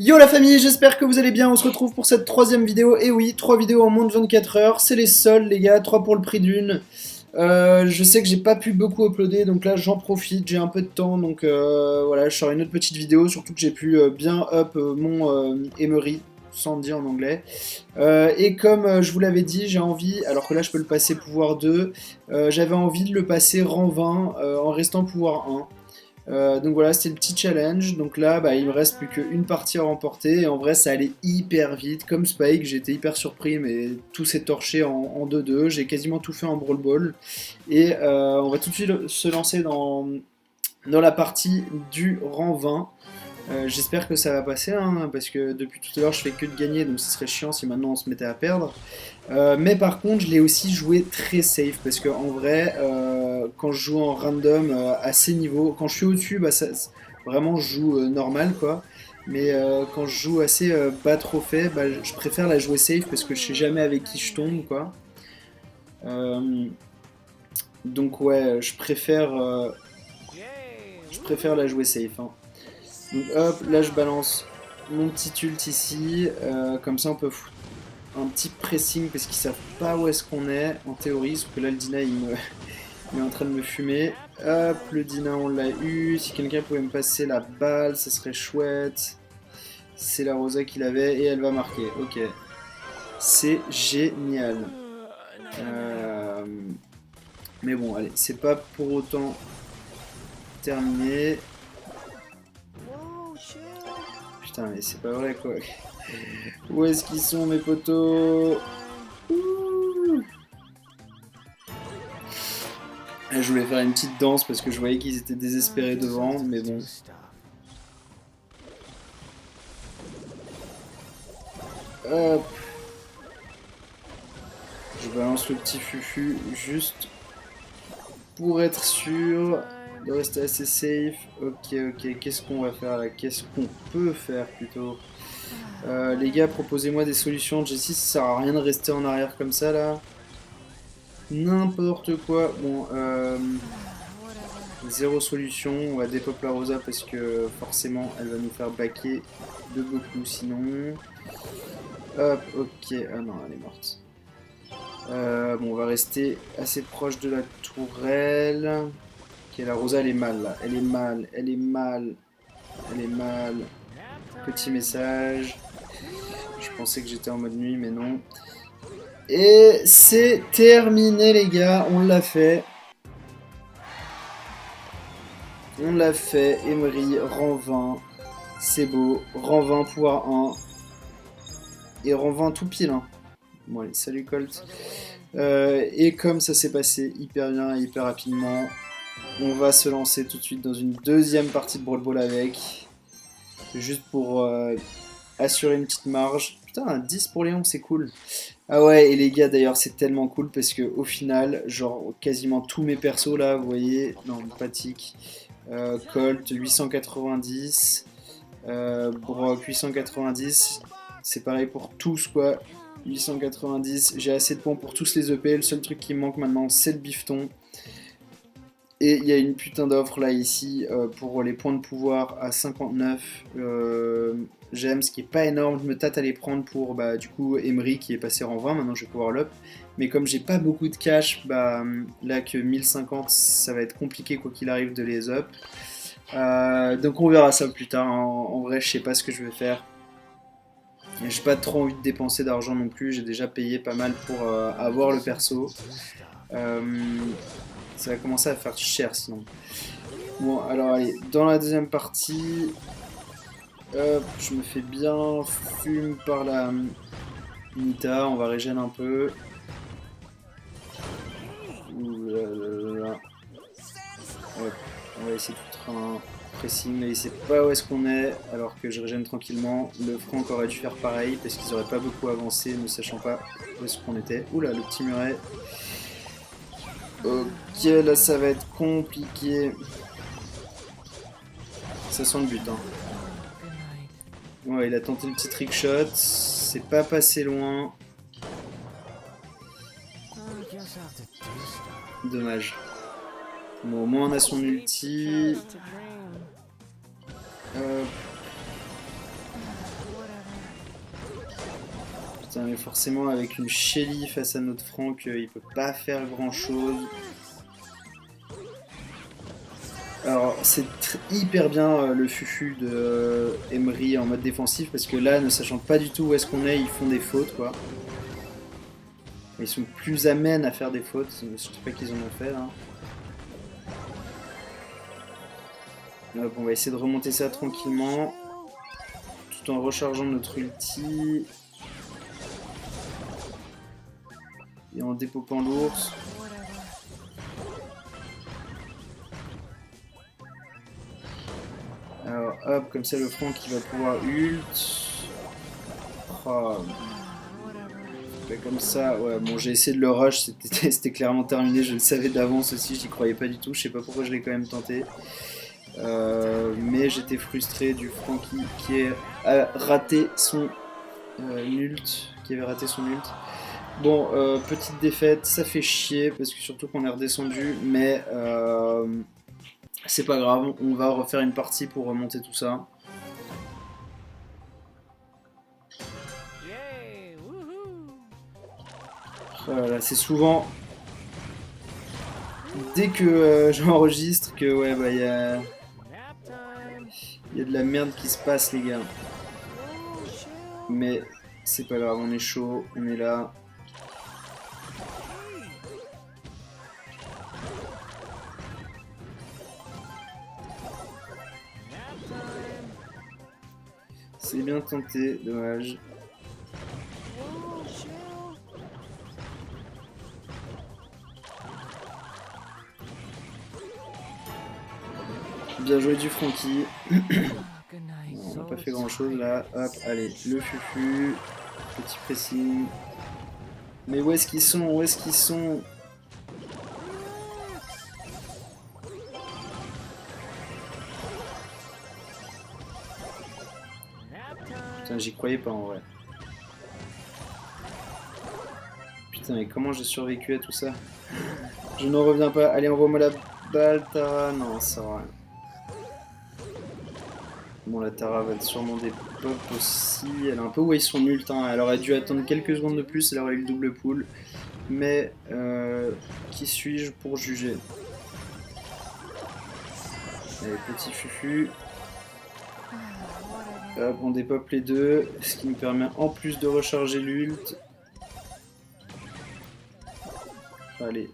Yo la famille, j'espère que vous allez bien, on se retrouve pour cette troisième vidéo, et oui, 3 vidéos en moins de 24 heures, c'est les soldes les gars, 3 pour le prix d'une. Je sais que j'ai pas pu beaucoup uploader, donc là j'en profite, j'ai un peu de temps, donc voilà, je sors une autre petite vidéo, surtout que j'ai pu bien up mon Emery, sans le dire en anglais. Et comme je vous l'avais dit, j'ai envie, alors que là je peux le passer pouvoir 2, j'avais envie de le passer rang 20 en restant pouvoir 1. Donc voilà, c'était le petit challenge. Donc là, bah, il me reste plus qu'une partie à remporter. Et en vrai, ça allait hyper vite. Comme Spike, j'étais hyper surpris, mais tout s'est torché en 2-2. J'ai quasiment tout fait en Brawl Ball. Et on va tout de suite se lancer dans la partie du rang 20. J'espère que ça va passer, hein, parce que depuis tout à l'heure je fais que de gagner, donc ce serait chiant si maintenant on se mettait à perdre. Mais par contre, je l'ai aussi joué très safe, parce que en vrai, quand je joue en random à ces niveaux, quand je suis au-dessus, bah, vraiment je joue normal quoi. Mais quand je joue assez bas trophée, bah, je préfère la jouer safe parce que je sais jamais avec qui je tombe quoi. Euh, donc ouais, je préfère la jouer safe, hein. Donc hop, là je balance mon petit ult ici, comme ça on peut foutre un petit pressing parce qu'ils savent pas où est-ce qu'on est en théorie, sauf que là le Dina il est en train de me fumer. Hop, le Dina on l'a eu, si quelqu'un pouvait me passer la balle, ça serait chouette. C'est la Rosa qui l'avait et elle va marquer, ok. C'est génial. Euh, Mais bon, allez, c'est pas pour autant terminé. Putain, mais c'est pas vrai quoi. Où est-ce qu'ils sont mes potos? Ouh. Je voulais faire une petite danse parce que je voyais qu'ils étaient désespérés devant, mais bon. Hop. Je balance le petit fufu juste pour être sûr de rester assez safe. Ok, ok, qu'est-ce qu'on va faire là? Qu'est-ce qu'on peut faire plutôt? Les gars, proposez-moi des solutions. Jessie, ça sert à rien de rester en arrière comme ça là. N'importe quoi. Bon, zéro solution. On va dépop la Rosa parce que forcément elle va nous faire baquer de beaucoup sinon. Hop, ok. Ah non, elle est morte. Bon, on va rester assez proche de la tourelle. Ok, la Rosa elle est mal là. Elle est mal, elle est mal, elle est mal. Petit message. Je pensais que j'étais en mode nuit, mais non. Et c'est terminé les gars, on l'a fait. On l'a fait, Emery, rang 20. C'est beau, rang 20, pouvoir 1. Et rang 20 tout pile. Hein. Bon allez, salut Colt. Et comme ça s'est passé hyper bien et hyper rapidement, on va se lancer tout de suite dans une deuxième partie de Brawl Ball avec. Juste pour assurer une petite marge. Putain, un 10 pour Léon, c'est cool. Ah ouais, et les gars, d'ailleurs, c'est tellement cool parce que au final, genre, quasiment tous mes persos là, vous voyez, non, pas tic. Colt 890, Brock 890, c'est pareil pour tous quoi. 890, j'ai assez de points pour tous les EP. Le seul truc qui me manque maintenant, c'est le bifton. Et il y a une putain d'offre là ici pour les points de pouvoir à 59 gemmes, ce qui est pas énorme. Je me tâte à les prendre pour bah, du coup Emery qui est passé en 20, maintenant je vais pouvoir l'up. Mais comme j'ai pas beaucoup de cash, bah là que 1050 ça va être compliqué quoi qu'il arrive de les up. Donc on verra ça plus tard. En vrai je sais pas ce que je vais faire. J'ai pas trop envie de dépenser d'argent non plus, j'ai déjà payé pas mal pour avoir le perso. Ça va commencer à faire cher sinon. Bon, alors allez, dans la deuxième partie, hop, je me fais bien fume par la Nita, on va régène un peu. Ouh là là là. Hop, on va essayer de foutre un pressing, mais il sait pas où est-ce qu'on est, alors que je régène tranquillement. Le Franck aurait dû faire pareil, parce qu'ils auraient pas beaucoup avancé, ne sachant pas où est-ce qu'on était. Oula, le petit muret. Ok, là ça va être compliqué. Ça sent le but, hein. Ouais, il a tenté le petit trickshot, c'est pas passé loin. Dommage. Bon, au moins on a son ulti. Putain, mais forcément, avec une Shelly face à notre Franck, il peut pas faire grand chose. Alors, c'est hyper bien le fufu de Emery en mode défensif parce que là, ne sachant pas du tout où est-ce qu'on est, ils font des fautes quoi. Ils sont plus amènes à faire des fautes, je sais pas qu'ils en ont fait là. Hop, on va essayer de remonter ça tranquillement tout en rechargeant notre ulti et en dépopant l'ours. Alors hop, comme ça le Franck il va pouvoir ult. Oh. Comme ça, ouais, bon j'ai essayé de le rush, c'était clairement terminé, je le savais d'avance aussi, j'y croyais pas du tout, je sais pas pourquoi je l'ai quand même tenté. Mais j'étais frustré du Francky qui a raté son ult, qui avait raté son ult. Bon, petite défaite, ça fait chier, parce que surtout qu'on est redescendu, mais c'est pas grave, on va refaire une partie pour remonter tout ça. Voilà, c'est souvent dès que j'enregistre que ouais bah il y a de la merde qui se passe les gars. Mais c'est pas grave, on est chaud, on est là. C'est bien tenté, dommage. Bien joué du Francky. On n'a pas fait grand chose là. Hop, allez, le fufu. Petit pressing. Mais où est-ce qu'ils sont? Où est-ce qu'ils sont? Putain, j'y croyais pas en vrai. Putain, mais comment j'ai survécu à tout ça? Je n'en reviens pas. Allez, envoie-moi la balle, Tara. Non, ça va. Bon, la Tara va sûrement des pop aussi. Elle est un peu waste son ult. Hein. Elle aurait dû attendre quelques secondes de plus. Elle aurait eu le double pull. Mais qui suis-je pour juger? Allez, petit fufu. Hop, on dépop les deux. Ce qui me permet en plus de recharger l'ult. Allez.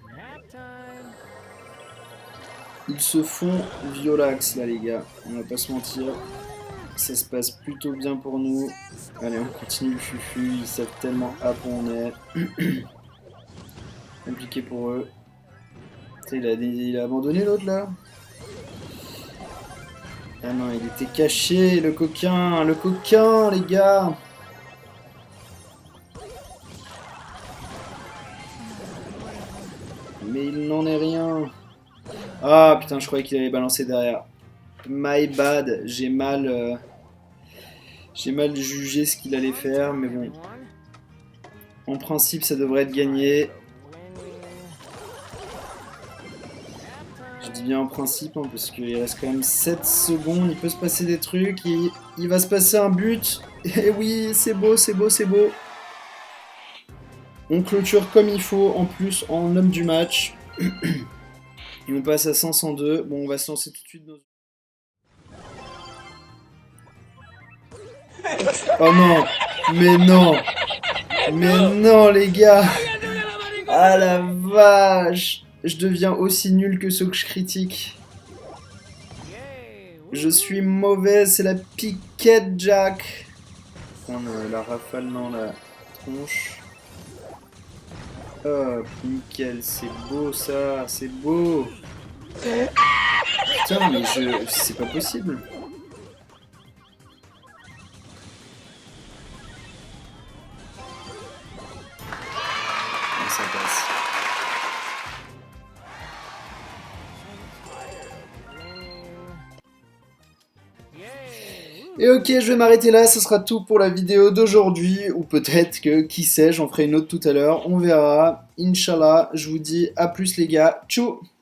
Ils se font violax là les gars. On va pas se mentir. Ça se passe plutôt bien pour nous. Allez, on continue le fufu. Ils savent tellement à où on est. Compliqué pour eux. Il a abandonné l'autre là. Ah non, il était caché, le coquin, les gars. Mais il n'en est rien. Ah putain, je croyais qu'il allait balancer derrière. My bad, j'ai mal jugé ce qu'il allait faire, mais bon. En principe, ça devrait être gagné. Je dis bien en principe, hein, parce qu'il reste quand même 7 secondes, il peut se passer des trucs, il va se passer un but. Et oui, c'est beau, c'est beau, c'est beau. On clôture comme il faut, en plus, en homme du match. Et on passe à 502. Bon, on va se lancer tout de suite dans... Oh non! Mais non! Mais non, les gars! Ah la vache! Je deviens aussi nul que ceux que je critique. Je suis mauvais, c'est la piquette, Jack! Putain, la rafale dans la tronche. Hop, nickel, c'est beau ça, c'est beau. Putain, mais c'est pas possible. Ah, ça passe. Et ok, je vais m'arrêter là, ce sera tout pour la vidéo d'aujourd'hui, ou peut-être que, qui sait, j'en ferai une autre tout à l'heure, on verra. Inch'Allah, je vous dis à plus les gars, tchou!